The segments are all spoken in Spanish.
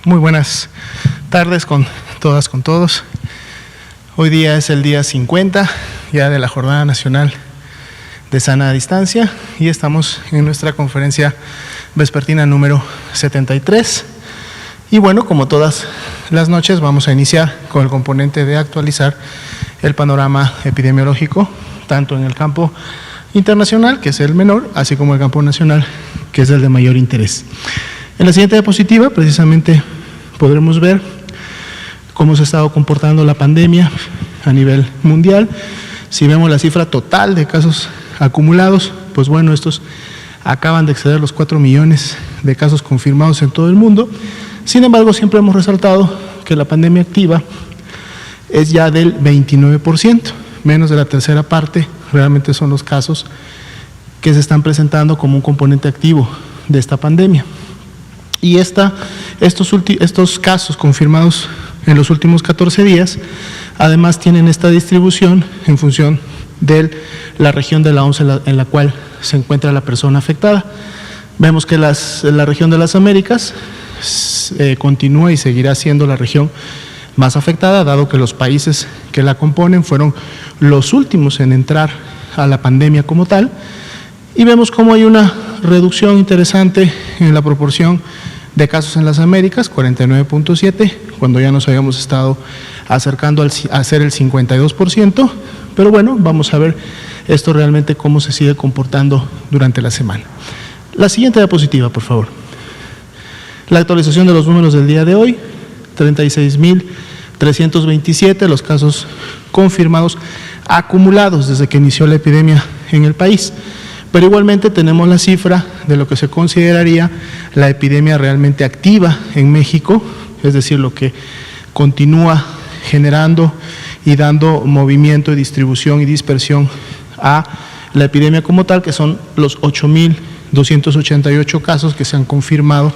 Muy buenas tardes con todas, con todos. Hoy día es el día 50 ya de la Jornada Nacional de Sana Distancia y estamos en nuestra conferencia vespertina número 73. Y bueno, como todas las noches, vamos a iniciar con el componente de actualizar el panorama epidemiológico, tanto en el campo internacional, que es el menor, así como el campo nacional, que es el de mayor interés. En la siguiente diapositiva, precisamente, podremos ver cómo se ha estado comportando la pandemia a nivel mundial. Si vemos la cifra total de casos acumulados, pues bueno, estos acaban de exceder los 4 millones de casos confirmados en todo el mundo. Sin embargo, siempre hemos resaltado que la pandemia activa es ya del 29%, menos de la tercera parte realmente son los casos que se están presentando como un componente activo de esta pandemia. Y estos casos confirmados en los últimos 14 días, además tienen esta distribución en función de la región de la OMS en la cual se encuentra la persona afectada. Vemos que la región de las Américas continúa y seguirá siendo la región más afectada, dado que los países que la componen fueron los últimos en entrar a la pandemia como tal. Y vemos cómo hay una reducción interesante en la proporción de casos en las Américas, 49.7, cuando ya nos habíamos estado acercando a ser el 52%, pero bueno, vamos a ver esto realmente cómo se sigue comportando durante la semana. La siguiente diapositiva, por favor. La actualización de los números del día de hoy, 36.327 los casos confirmados acumulados desde que inició la epidemia en el país. Pero igualmente tenemos la cifra de lo que se consideraría la epidemia realmente activa en México, es decir, lo que continúa generando y dando movimiento, distribución y dispersión a la epidemia como tal, que son los 8.288 casos que se han confirmado,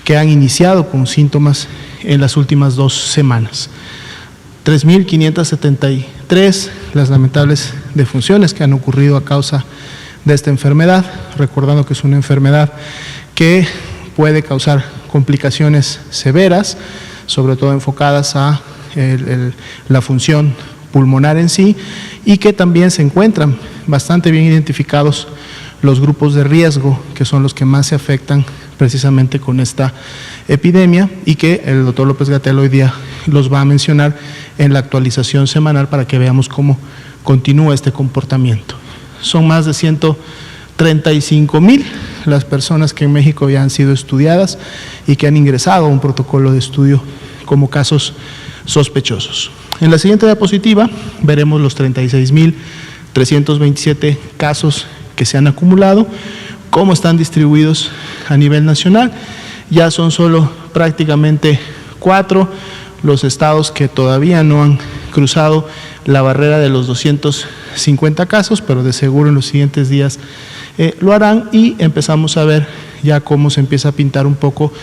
que han iniciado con síntomas en las últimas 2 semanas. 3.573 las lamentables defunciones que han ocurrido a causa de esta enfermedad, recordando que es una enfermedad que puede causar complicaciones severas, sobre todo enfocadas a la función pulmonar en sí, y que también se encuentran bastante bien identificados los grupos de riesgo, que son los que más se afectan precisamente con esta epidemia, y que el doctor López-Gatell hoy día los va a mencionar en la actualización semanal para que veamos cómo continúa este comportamiento. Son más de 135,000 las personas que en México ya han sido estudiadas y que han ingresado a un protocolo de estudio como casos sospechosos. En la siguiente diapositiva veremos los 36.327 casos que se han acumulado, cómo están distribuidos a nivel nacional. Ya son solo prácticamente 4 los estados que todavía no han cruzado la barrera de los 250 casos, pero de seguro en los siguientes días lo harán, y empezamos a ver ya cómo se empieza a pintar un poco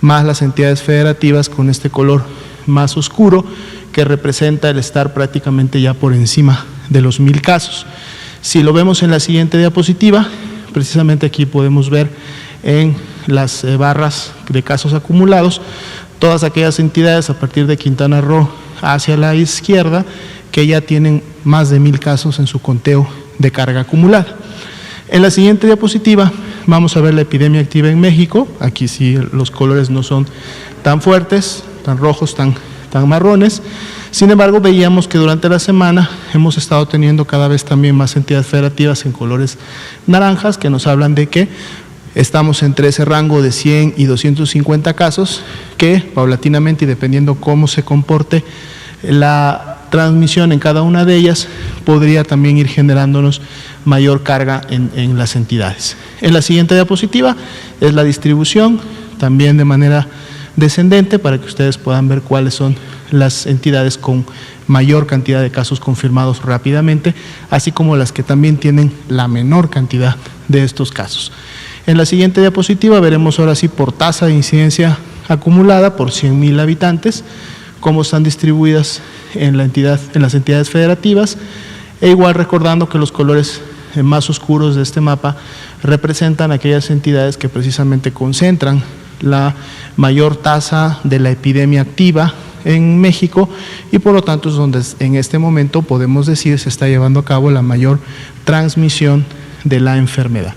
más las entidades federativas con este color más oscuro que representa el estar prácticamente ya por encima de los 1,000 casos. Si lo vemos en la siguiente diapositiva, precisamente aquí podemos ver en las barras de casos acumulados todas aquellas entidades a partir de Quintana Roo hacia la izquierda que ya tienen más de 1,000 casos en su conteo de carga acumulada. En la siguiente diapositiva vamos a ver la epidemia activa en México. Aquí sí los colores no son tan fuertes, tan rojos, tan marrones. Sin embargo, veíamos que durante la semana hemos estado teniendo cada vez también más entidades federativas en colores naranjas, que nos hablan de que estamos entre ese rango de 100 y 250 casos, que paulatinamente y dependiendo cómo se comporte la transmisión en cada una de ellas, podría también ir generándonos mayor carga en las entidades. En la siguiente diapositiva es la distribución, también de manera descendente, para que ustedes puedan ver cuáles son las entidades con mayor cantidad de casos confirmados rápidamente, así como las que también tienen la menor cantidad de estos casos. En la siguiente diapositiva veremos ahora sí por tasa de incidencia acumulada por 100,000 habitantes, cómo están distribuidas en las entidades federativas, e igual recordando que los colores más oscuros de este mapa representan aquellas entidades que precisamente concentran la mayor tasa de la epidemia activa en México y por lo tanto es donde en este momento podemos decir se está llevando a cabo la mayor transmisión de la enfermedad.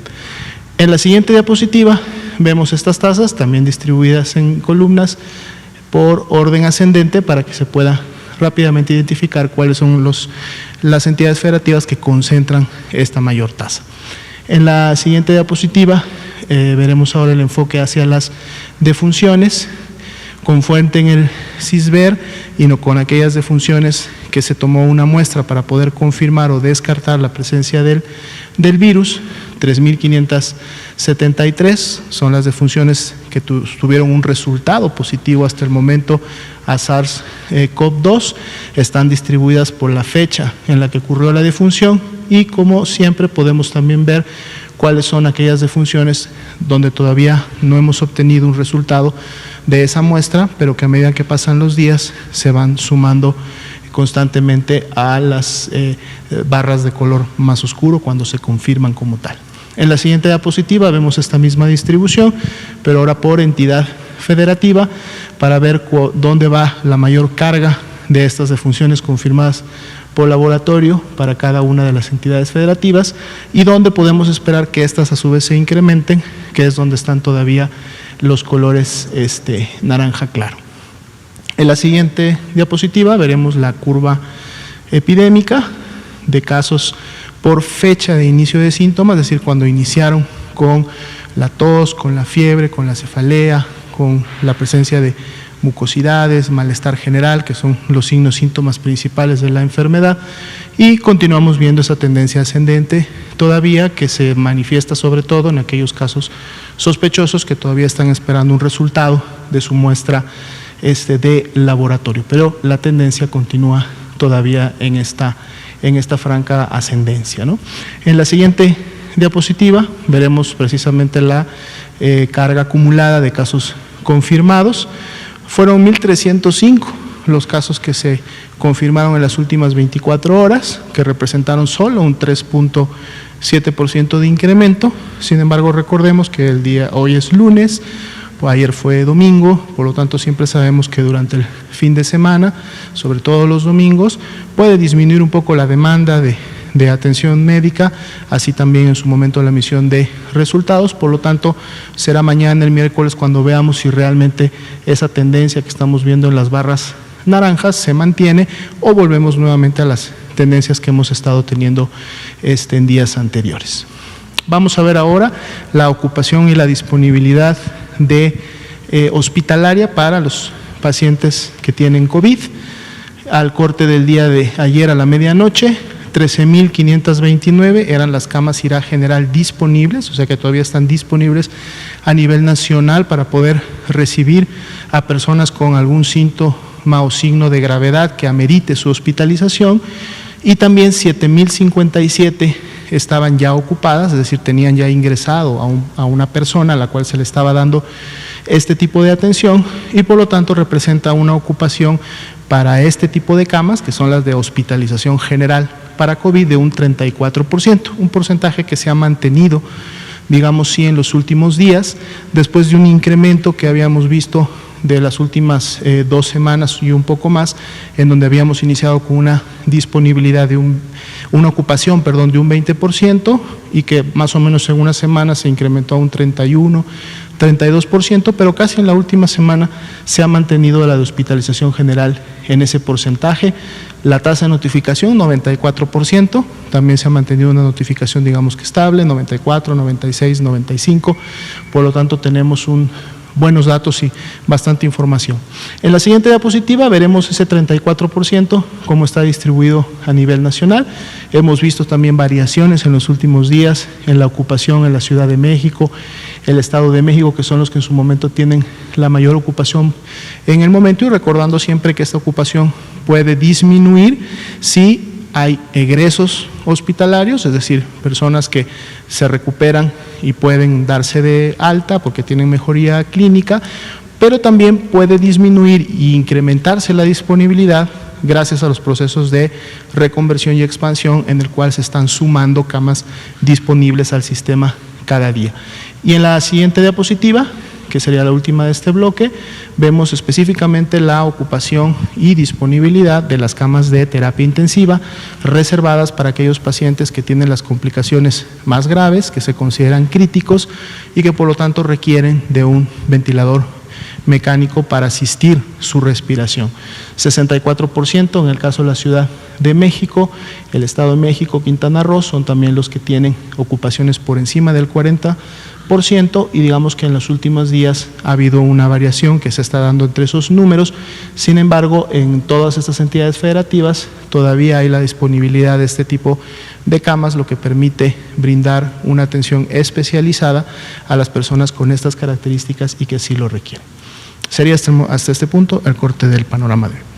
En la siguiente diapositiva vemos estas tasas también distribuidas en columnas por orden ascendente para que se pueda rápidamente identificar cuáles son las entidades federativas que concentran esta mayor tasa. En la siguiente diapositiva veremos ahora el enfoque hacia las defunciones con fuente en el CISBER y no con aquellas defunciones que se tomó una muestra para poder confirmar o descartar la presencia del virus. 3.573 son las defunciones que tuvieron un resultado positivo hasta el momento a SARS-CoV-2, están distribuidas por la fecha en la que ocurrió la defunción y como siempre podemos también ver cuáles son aquellas defunciones donde todavía no hemos obtenido un resultado de esa muestra, pero que a medida que pasan los días se van sumando constantemente a las barras de color más oscuro cuando se confirman como tal. En la siguiente diapositiva vemos esta misma distribución, pero ahora por entidad federativa para ver dónde va la mayor carga de estas defunciones confirmadas por laboratorio para cada una de las entidades federativas y dónde podemos esperar que estas a su vez se incrementen, que es donde están todavía los colores naranja claro. En la siguiente diapositiva veremos la curva epidémica de casos por fecha de inicio de síntomas, es decir, cuando iniciaron con la tos, con la fiebre, con la cefalea, con la presencia de mucosidades, malestar general, que son los signos, síntomas principales de la enfermedad, y continuamos viendo esa tendencia ascendente todavía que se manifiesta sobre todo en aquellos casos sospechosos que todavía están esperando un resultado de su muestra de laboratorio, pero la tendencia continúa todavía en esta franca ascendencia, ¿no? En la siguiente diapositiva veremos precisamente la carga acumulada de casos confirmados. Fueron 1.305 los casos que se confirmaron en las últimas 24 horas, que representaron solo un 3.7% de incremento. Sin embargo, recordemos que hoy es lunes, ayer fue domingo, por lo tanto siempre sabemos que durante el fin de semana, sobre todo los domingos, puede disminuir un poco la demanda de atención médica, así también en su momento la emisión de resultados, por lo tanto será mañana el miércoles cuando veamos si realmente esa tendencia que estamos viendo en las barras naranjas se mantiene o volvemos nuevamente a las tendencias que hemos estado teniendo en días anteriores. Vamos a ver ahora la ocupación y la disponibilidad hospitalaria para los pacientes que tienen COVID. Al corte del día de ayer a la medianoche, 13.529 eran las camas IRA general disponibles, o sea que todavía están disponibles a nivel nacional para poder recibir a personas con algún síntoma o signo de gravedad que amerite su hospitalización, y también 7.057 estaban ya ocupadas, es decir, tenían ya ingresado a una persona a la cual se le estaba dando este tipo de atención y por lo tanto representa una ocupación para este tipo de camas, que son las de hospitalización general para COVID, de un 34%, un porcentaje que se ha mantenido, digamos, sí, en los últimos días, después de un incremento que habíamos visto de las últimas 2 semanas y un poco más, en donde habíamos iniciado con una disponibilidad de una ocupación, de un 20% y que más o menos en una semana se incrementó a un 32%, pero casi en la última semana se ha mantenido la de hospitalización general en ese porcentaje. La tasa de notificación, 94%, también se ha mantenido una notificación, digamos que estable, 94, 96, 95, por lo tanto tenemos buenos datos y bastante información. En la siguiente diapositiva veremos ese 34%, cómo está distribuido a nivel nacional. Hemos visto también variaciones en los últimos días en la ocupación en la Ciudad de México, el Estado de México, que son los que en su momento tienen la mayor ocupación en el momento, y recordando siempre que esta ocupación puede disminuir si hay egresos hospitalarios, es decir, personas que se recuperan y pueden darse de alta porque tienen mejoría clínica, pero también puede disminuir e incrementarse la disponibilidad gracias a los procesos de reconversión y expansión en el cual se están sumando camas disponibles al sistema cada día. Y en la siguiente diapositiva que sería la última de este bloque, vemos específicamente la ocupación y disponibilidad de las camas de terapia intensiva reservadas para aquellos pacientes que tienen las complicaciones más graves, que se consideran críticos y que por lo tanto requieren de un ventilador mecánico para asistir su respiración. 64% en el caso de la Ciudad de México, el Estado de México, Quintana Roo, son también los que tienen ocupaciones por encima del 40%, y digamos que en los últimos días ha habido una variación que se está dando entre esos números. Sin embargo, en todas estas entidades federativas todavía hay la disponibilidad de este tipo de camas, lo que permite brindar una atención especializada a las personas con estas características y que así lo requieren. Sería hasta este punto el corte del panorama de hoy.